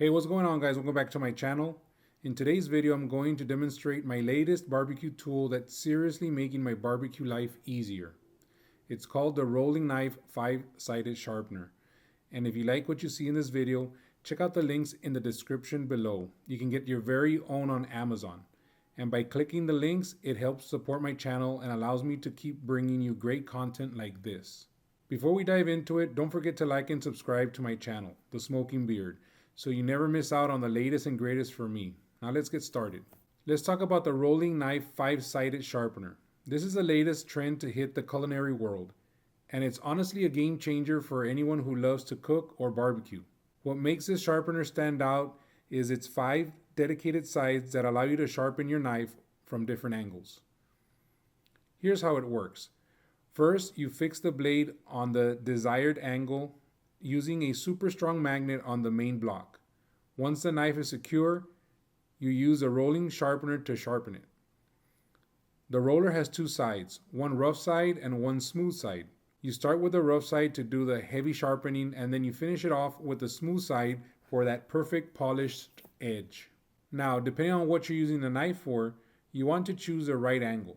Hey, what's going on, guys? Welcome back to my channel. In today's video, I'm going to demonstrate my latest barbecue tool that's seriously making my barbecue life easier. It's called the Rolling Knife 5-Sided Sharpener. And if you like what you see in this video, check out the links in the description below. You can get your very own on Amazon. And by clicking the links, it helps support my channel and allows me to keep bringing you great content like this. Before we dive into it, don't forget to like and subscribe to my channel, The Smoking Beard, so you never miss out on the latest and greatest from me. Now let's get started. Let's talk about the Rolling Knife 5-Sided Sharpener. This is the latest trend to hit the culinary world, and it's honestly a game changer for anyone who loves to cook or barbecue. What makes this sharpener stand out is its 5 dedicated sides that allow you to sharpen your knife from different angles. Here's how it works. First, you fix the blade on the desired angle using a super strong magnet on the main block. Once the knife is secure, you use a rolling sharpener to sharpen it. The roller has 2 sides, one rough side and one smooth side. You start with the rough side to do the heavy sharpening, and then you finish it off with the smooth side for that perfect polished edge. Now, depending on what you're using the knife for, you want to choose the right angle.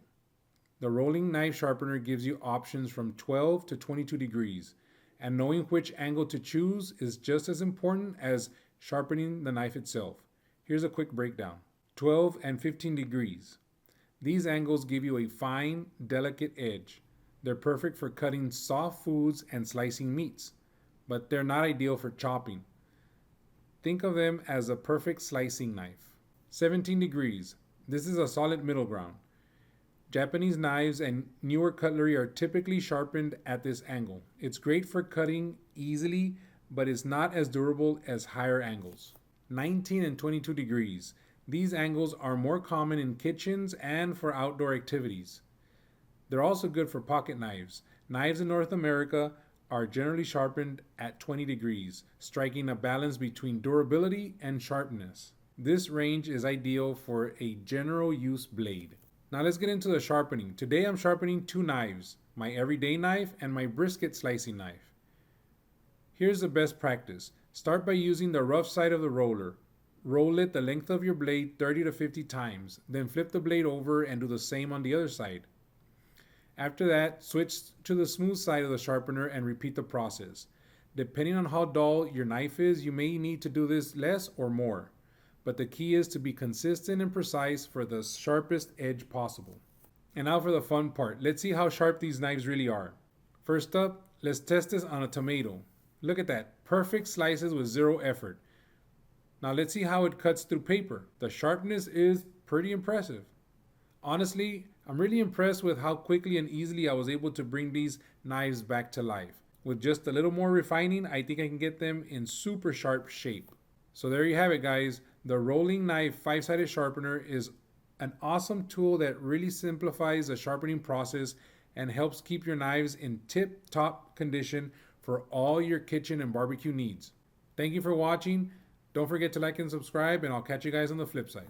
The rolling knife sharpener gives you options from 12 to 22 degrees, and knowing which angle to choose is just as important as sharpening the knife itself. Here's a quick breakdown. 12 and 15 degrees. These angles give you a fine, delicate edge. They're perfect for cutting soft foods and slicing meats, but they're not ideal for chopping. Think of them as a perfect slicing knife. 17 degrees. This is a solid middle ground. Japanese knives and newer cutlery are typically sharpened at this angle. It's great for cutting easily, but it's not as durable as higher angles. 19 and 22 degrees. These angles are more common in kitchens and for outdoor activities. They're also good for pocket knives. Knives in North America are generally sharpened at 20 degrees, striking a balance between durability and sharpness. This range is ideal for a general use blade. Now let's get into the sharpening. Today I'm sharpening 2 knives, my everyday knife and my brisket slicing knife. Here's the best practice. Start by using the rough side of the roller. Roll it the length of your blade 30 to 50 times, then flip the blade over and do the same on the other side. After that, switch to the smooth side of the sharpener and repeat the process. Depending on how dull your knife is, you may need to do this less or more. But the key is to be consistent and precise for the sharpest edge possible. And now for the fun part. Let's see how sharp these knives really are. First up, let's test this on a tomato. Look at that, perfect slices with 0 effort. Now let's see how it cuts through paper. The sharpness is pretty impressive. Honestly, I'm really impressed with how quickly and easily I was able to bring these knives back to life. With just a little more refining, I think I can get them in super sharp shape. So there you have it, guys. The Rolling Knife 5-Sided Sharpener is an awesome tool that really simplifies the sharpening process and helps keep your knives in tip-top condition for all your kitchen and barbecue needs. Thank you for watching. Don't forget to like and subscribe, and I'll catch you guys on the flip side.